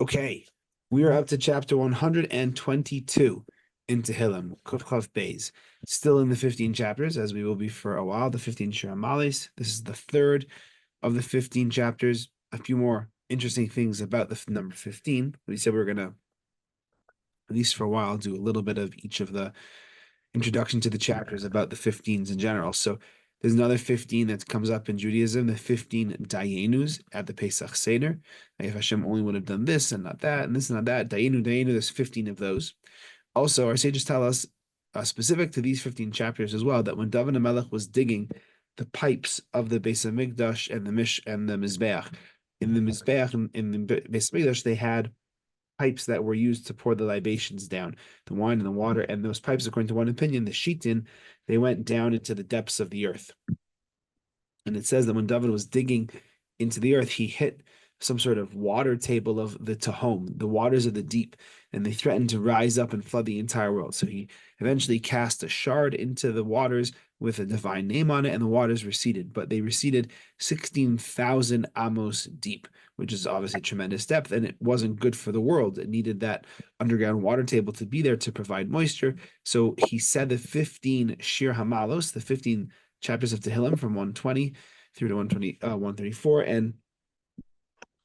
Okay, we are up to chapter 122 in Tehillim, Kuf Chav Beis. Still in the 15 chapters, as we will be for a while, the 15 Shir Hamales. This is the third of the 15 chapters. A few more interesting things about the number 15. We said we were going to, at least for a while, do a little bit of each of the introduction to the chapters about the 15s in general. So there's another 15 that comes up in Judaism, the 15 Dayenus at the Pesach Seder. Like if Hashem only would have done this and not that, and this and not that, Dayenu, Dayenu, there's 15 of those. Also, our sages tell us, specific to these 15 chapters as well, that when David HaMelech was digging the pipes of the Beis HaMikdash and the Mizbeach, in the Mizbeach, in the Beis HaMikdash, they had pipes that were used to pour the libations down, the wine and the water. And those pipes, according to one opinion, the Shitin, they went down into the depths of the earth. And it says that when David was digging into the earth, he hit some sort of water table of the Tehom, the waters of the deep, and they threatened to rise up and flood the entire world. So he eventually cast a shard into the waters with a divine name on it, and the waters receded. But they receded 16,000 amos deep, which is obviously tremendous depth, and it wasn't good for the world. It needed that underground water table to be there to provide moisture. So he said the 15 Shir Hamalos, the 15 chapters of Tehillim from 120 through to 134, and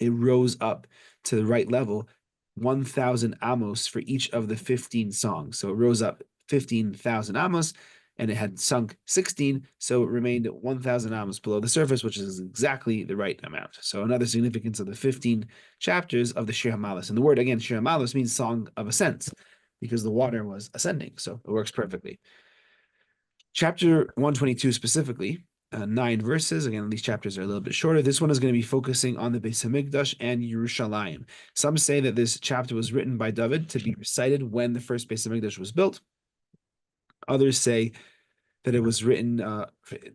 it rose up to the right level, 1,000 amos for each of the 15 songs. So it rose up 15,000 amos, and it had sunk 16, so it remained 1,000 amos below the surface, which is exactly the right amount. So another significance of the 15 chapters of the Shir Hamalos. And the word, again, Shir Hamalos means song of ascent, because the water was ascending, so it works perfectly. Chapter 122 specifically, 9 verses. Again, these chapters are a little bit shorter. This one is going to be focusing on the Beis Hamikdash and Yerushalayim. Some say that this chapter was written by David to be recited when the first Beis Hamikdash was built. Others say that it was written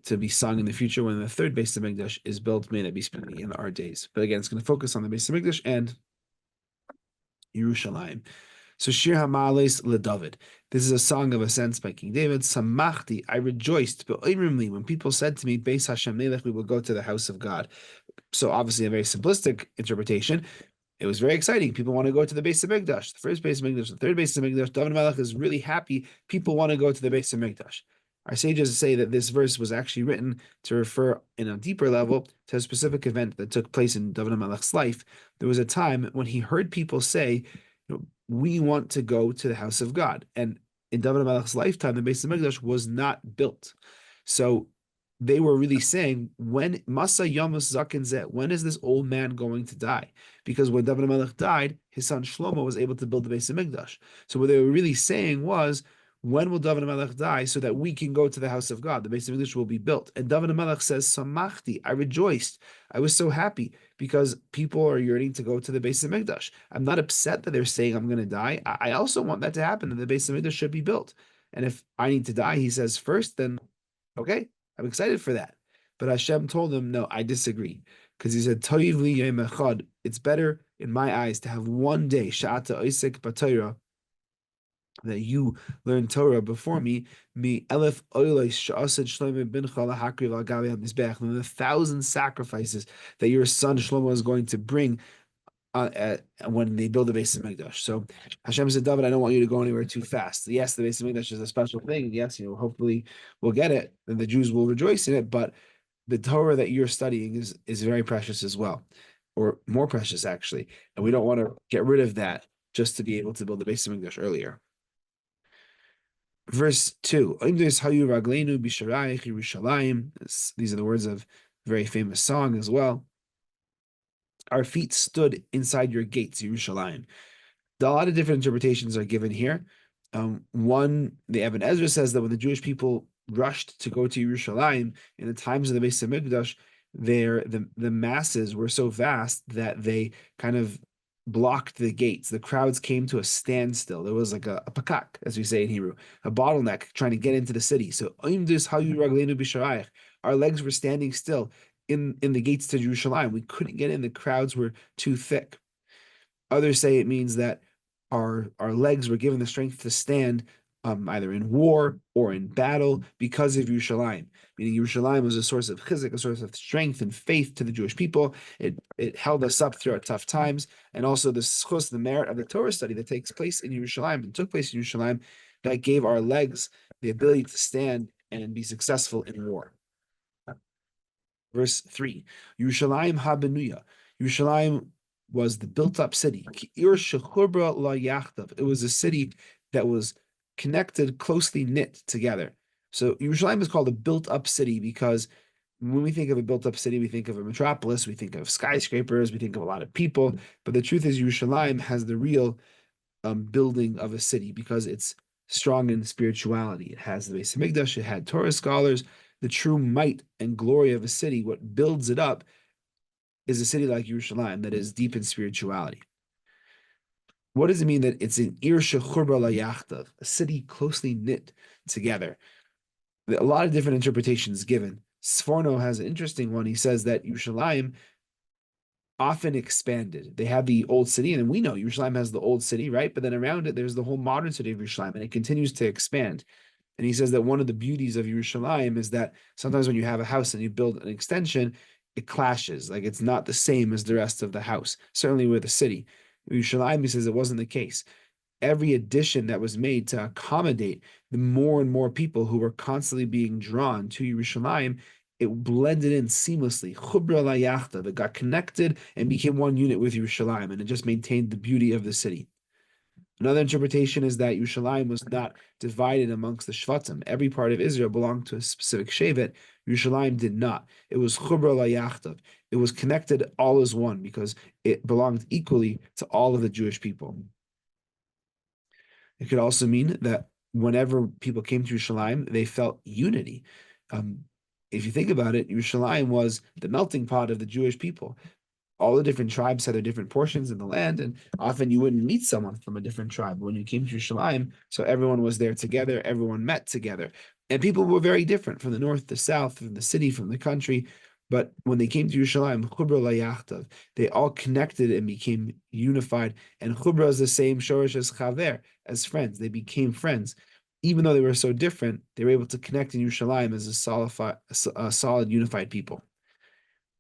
to be sung in the future when the third Beis Hamikdash is built, may it be speaking in our days. But again, it's going to focus on the Beis Hamikdash and Yerushalayim. So Shir Hamales LeDavid. This is a song of ascents by King David. Samachti, I rejoiced, but when people said to me, Beis Hashem Melech, we will go to the house of God. So obviously a very simplistic interpretation. It was very exciting. People want to go to the Beis Hamikdash, the first Beis Hamikdash, the third Beis Hamikdash. David Melech is really happy. People want to go to the Beis Hamikdash. Our sages say that this verse was actually written to refer in a deeper level to a specific event that took place in David HaMelech's life. There was a time when he heard people say, we want to go to the house of God. And in David HaMelech's lifetime, the Beis Hamikdash was not built. So they were really saying, when Masa Yamus Zaken Zeh, when is this old man going to die? Because when David HaMelech died, his son Shlomo was able to build the Beis Hamikdash. So what they were really saying was, when will David HaMelech die so that we can go to the house of God? The Beis Hamikdash will be built. And David HaMelech says, Samachti, I rejoiced. I was so happy because people are yearning to go to the Beis Hamikdash. I'm not upset that they're saying I'm going to die. I also want that to happen, that the Beis Hamikdash should be built. And if I need to die, he says first, then okay, I'm excited for that. But Hashem told him, no, I disagree. Because he said, Toiv li yom echad, it's better in my eyes to have one day, Sha'ata Oisek B'Torah, that you learn Torah before me, elef oilos she'ased Shlomo bincha lahakriv al gavi hamizbeach, than the 1,000 sacrifices that your son Shlomo is going to bring when they build the Beis Hamikdash. So Hashem said, David, I don't want you to go anywhere too fast. Yes, the Beis Hamikdash is a special thing. Yes, hopefully we'll get it, and the Jews will rejoice in it. But the Torah that you're studying is very precious as well, or more precious actually. And we don't want to get rid of that just to be able to build the Beis Hamikdash earlier. Verse 2, these are the words of a very famous song as well. Our feet stood inside your gates, Yerushalayim. A lot of different interpretations are given here. One, the Ibn Ezra says that when the Jewish people rushed to go to Yerushalayim in the times of the Beis Hamikdash, the masses were so vast that they kind of blocked the gates. The crowds came to a standstill. There was like a pakak, as we say in Hebrew, a bottleneck trying to get into the city. So our legs were standing still in the gates to Jerusalem. We couldn't get in. The crowds were too thick. Others say it means that our legs were given the strength to stand either in war or in battle, because of Yerushalayim. Meaning Yerushalayim was a source of chizuk, a source of strength and faith to the Jewish people. It held us up throughout tough times, and also the merit of the Torah study that takes place in Yerushalayim and took place in Yerushalayim, that gave our legs the ability to stand and be successful in war. Verse 3, Yerushalayim habenuya. Yerushalayim was the built-up city. It was a city that was connected, closely knit together. So Yerushalayim is called a built-up city because when we think of a built-up city, we think of a metropolis, we think of skyscrapers, we think of a lot of people. But the truth is, Yerushalayim has the real building of a city because it's strong in spirituality. It has the Beis Hamikdash, it had Torah scholars. The true might and glory of a city, what builds it up, is a city like Yerushalayim that is deep in spirituality. What does it mean that it's an ir shechurba layachtav, a city closely knit together? A lot of different interpretations given. Sforno has an interesting one. He says that Yerushalayim often expanded. They had the old city, and we know Yerushalayim has the old city, right? But then around it, there's the whole modern city of Yerushalayim, and it continues to expand. And he says that one of the beauties of Yerushalayim is that sometimes when you have a house and you build an extension, it clashes. Like it's not the same as the rest of the house, certainly with the city. Yerushalayim, he says it wasn't the case. Every addition that was made to accommodate the more and more people who were constantly being drawn to Yerushalayim, it blended in seamlessly. Chubra layachta, that got connected and became one unit with Yerushalayim, and it just maintained the beauty of the city. Another interpretation is that Yerushalayim was not divided amongst the Shvatim. Every part of Israel belonged to a specific Shevet. Yerushalayim did not. It was Chubra Layachtav. It was connected all as one because it belonged equally to all of the Jewish people. It could also mean that whenever people came to Yerushalayim, they felt unity. If you think about it, Yerushalayim was the melting pot of the Jewish people. All the different tribes had their different portions in the land, and often you wouldn't meet someone from a different tribe when you came to Yerushalayim. So everyone was there together, everyone met together. And people were very different from the north, the south, from the city, from the country. But when they came to Yerushalayim, Chubra Layachtav, they all connected and became unified. And Chubra is the same shorish as Chaver, as friends. They became friends. Even though they were so different, they were able to connect in Yerushalayim as a solid, unified people.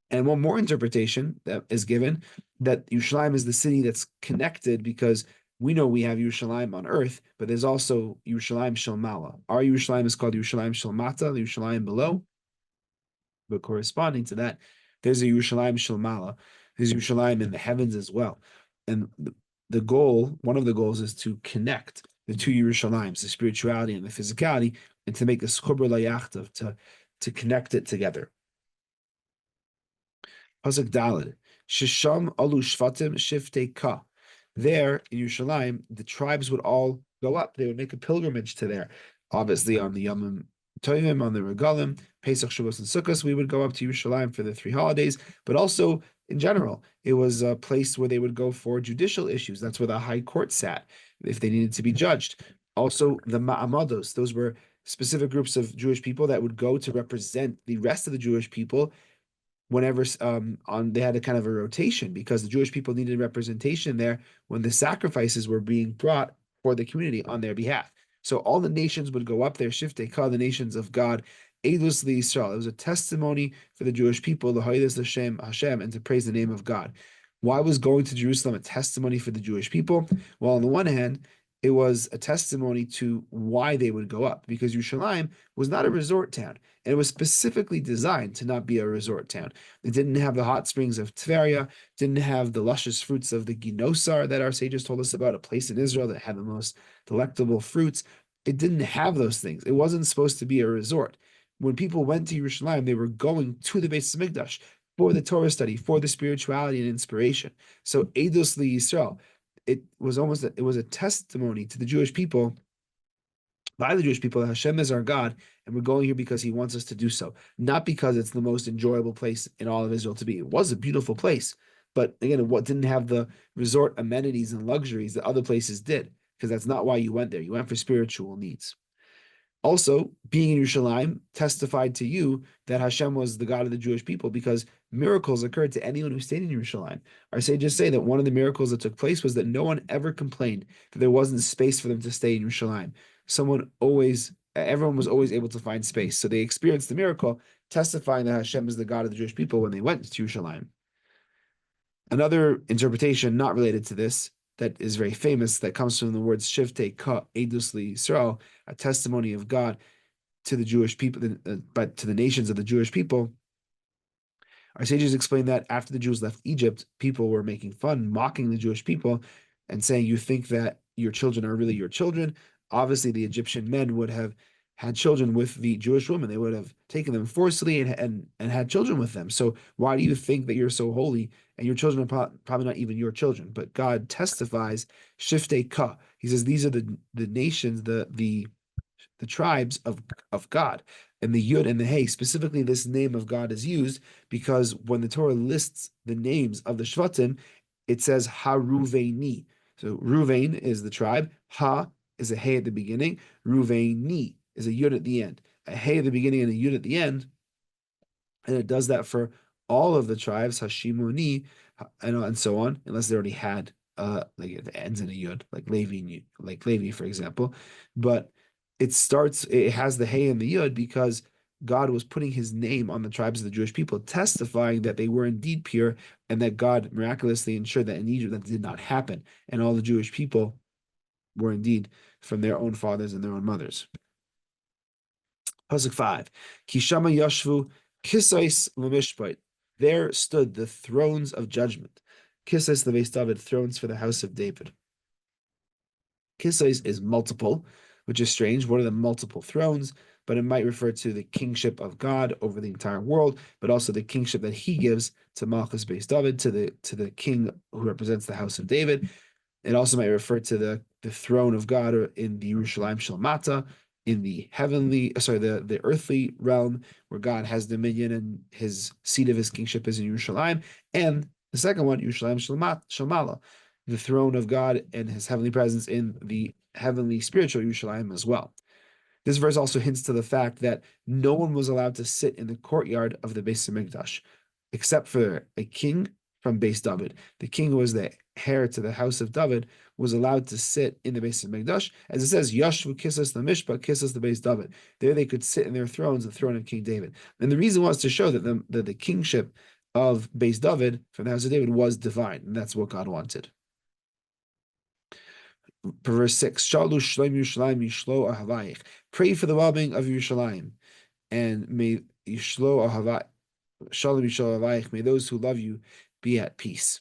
And one more interpretation that is given, that Yerushalayim is the city that's connected because we know we have Yerushalayim on earth, but there's also Yerushalayim Shel Mala. Our Yerushalayim is called Yerushalayim Shel Mata, the Yerushalayim below. But corresponding to that, there's a Yerushalayim Shel Mala. There's Yerushalayim in the heavens as well. And the goal, one of the goals, is to connect the two Yerushalayim, the spirituality and the physicality, and to make this Chubra Layachtav, to connect it together. Pasuk Daled, Shisham alu shvatim shiftei ka. There in Yerushalayim, the tribes would all go up. They would make a pilgrimage to there. Obviously, on the Yom Tovim, on the Regalim, Pesach, Shavuos, and Sukkot, we would go up to Yerushalayim for the 3 holidays. But also, in general, it was a place where they would go for judicial issues. That's where the high court sat, if they needed to be judged. Also, the ma'amados, those were specific groups of Jewish people that would go to represent the rest of the Jewish people whenever they had a kind of a rotation, because the Jewish people needed representation there when the sacrifices were being brought for the community on their behalf. So all the nations would go up there, Shiftei Ka, the nations of God, Eidus L'Yisrael. It was a testimony for the Jewish people, the Ha'idus Hashem, and to praise the name of God. Why was going to Jerusalem a testimony for the Jewish people? Well, on the one hand, it was a testimony to why they would go up, because Yerushalayim was not a resort town, and it was specifically designed to not be a resort town. It didn't have the hot springs of Tveria, didn't have the luscious fruits of the Ginosar that our sages told us about, a place in Israel that had the most delectable fruits. It didn't have those things. It wasn't supposed to be a resort. When people went to Yerushalayim, they were going to the Beis Hamikdash for the Torah study, for the spirituality and inspiration. So Eidos L'Yisrael, it was a testimony to the Jewish people, by the Jewish people, that Hashem is our God, and we're going here because He wants us to do so, not because it's the most enjoyable place in all of Israel to be. It was a beautiful place, but again, it didn't have the resort amenities and luxuries that other places did, because that's not why you went there. You went for spiritual needs. Also, being in Yerushalayim testified to you that Hashem was the God of the Jewish people, because miracles occurred to anyone who stayed in Yerushalayim. Our sages say that one of the miracles that took place was that no one ever complained that there wasn't space for them to stay in Yerushalayim. everyone was always able to find space. So they experienced the miracle, testifying that Hashem is the God of the Jewish people when they went to Jerusalem. Another interpretation not related to this that is very famous that comes from the words Shivtei Ka Edus Yisrael, a testimony of God to the Jewish people, but to the nations of the Jewish people. Our sages explain that after the Jews left Egypt, people were making fun, mocking the Jewish people, and saying, "You think that your children are really your children?" Obviously, the Egyptian men would have had children with the Jewish women. They would have taken them forcibly and had children with them. So why do you think that you're so holy and your children are probably not even your children? But God testifies, Shiftei Ka. He says these are the nations, the tribes of God. And the Yud and the Hey, specifically this name of God is used because when the Torah lists the names of the Shvatim, it says Ha-Ruveini. So Ruvain is the tribe, Ha is a Hey at the beginning, Ruveini is a Yud at the end. A Hey at the beginning and a Yud at the end. And it does that for all of the tribes, Hashimoni, and so on, unless they already had like it ends in a Yud, like Levi, for example. But it has the Hey and the Yud because God was putting his name on the tribes of the Jewish people, testifying that they were indeed pure and that God miraculously ensured that in Egypt that did not happen. And all the Jewish people were indeed from their own fathers and their own mothers. Pasuk 5. Kishama Yashvu Kisais Lemishpait. There stood the thrones of judgment. Kisais Lebeis David, thrones for the house of David. Kisais is multiple, which is strange. What are the multiple thrones? But it might refer to the kingship of God over the entire world, but also the kingship that he gives to Malchus Beis David, to the king who represents the house of David. It also might refer to the throne of God in the Yerushalayim Shalmata, in the the earthly realm where God has dominion and his seat of his kingship is in Yerushalayim. And the second one, Yerushalayim Shalmala, the throne of God and his heavenly presence in the heavenly spiritual Yerushalayim as well. This verse also hints to the fact that no one was allowed to sit in the courtyard of the Beis Hamikdash, except for a king from Beis David. The king who was the heir to the house of David was allowed to sit in the Beis Hamikdash, as it says, Yashvu Kisas the Mishpah, Kisas the Beis David. There they could sit in their thrones, the throne of King David. And the reason was to show that the kingship of Beis David from the house of David was divine, and that's what God wanted. Verse 6, Shalu Shlem Yerushalayim Yishlo Ahavayich. Pray for the well-being of Yerushalayim, and may Yishlo Ahavayich, Shalom Yishlo Ahavayich, may those who love you be at peace.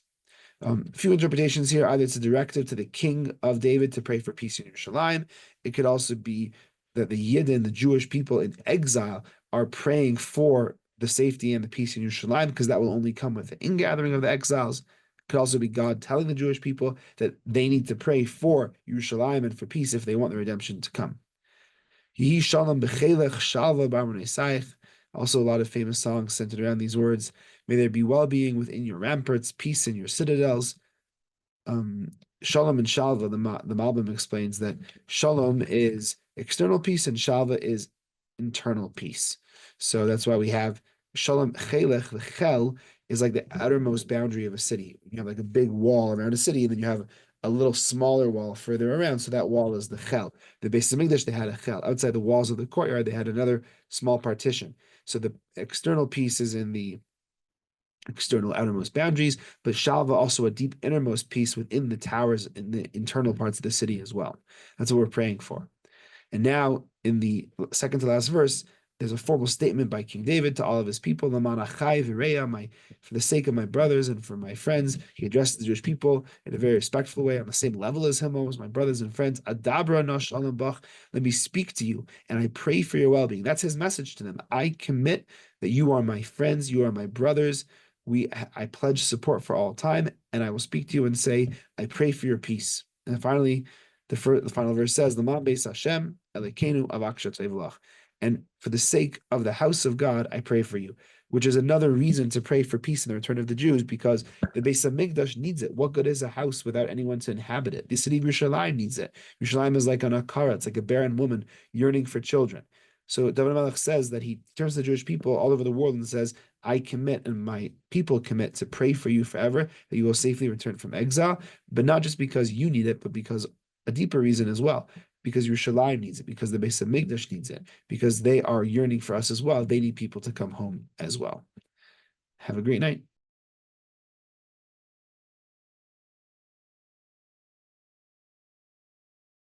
A few interpretations here. Either it's a directive to the king of David to pray for peace in Yerushalayim. It could also be that the Yidden, the Jewish people in exile, are praying for the safety and the peace in Yerushalayim, because that will only come with the ingathering of the exiles. It could also be God telling the Jewish people that they need to pray for Yerushalayim and for peace if they want the redemption to come. Yehi Shalom B'chelech Shalva B'Armonei Saich. Also, a lot of famous songs centered around these words. May there be well-being within your ramparts, peace in your citadels. Shalom and Shalva, the Malbim explains that Shalom is external peace and Shalva is internal peace. So that's why we have Shalom Chelech. The Chel is like the outermost boundary of a city. You have like a big wall around a city, and then you have a little smaller wall further around. So that wall is the Chel. The Beis Hamikdash, they had a Chel. Outside the walls of the courtyard, they had another small partition. So the external peace is in the external outermost boundaries, but Shalva also a deep innermost peace within the towers in the internal parts of the city as well. That's what we're praying for. And now in the second to last verse, there's a formal statement by King David to all of his people, for the sake of my brothers and for my friends. He addressed the Jewish people in a very respectful way, on the same level as him, almost my brothers and friends. Adabra no shalom bach, let me speak to you, and I pray for your well-being. That's his message to them. I commit that you are my friends, you are my brothers. I pledge support for all time, and I will speak to you and say, I pray for your peace. And finally, the final verse says, L'man beis Hashem Elokeinu avak shetzei. And for the sake of the house of God, I pray for you, which is another reason to pray for peace in the return of the Jews, because the Beis Hamikdash needs it. What good is a house without anyone to inhabit it? The city of Yerushalayim needs it. Yerushalayim is like an akara, it's like a barren woman yearning for children. So David Melech says that he turns to the Jewish people all over the world and says, I commit and my people commit to pray for you forever, that you will safely return from exile, but not just because you need it, but because a deeper reason as well, because Yerushalayim needs it, because the Beis Hamikdash needs it, because they are yearning for us as well. They need people to come home as well. Have a great night.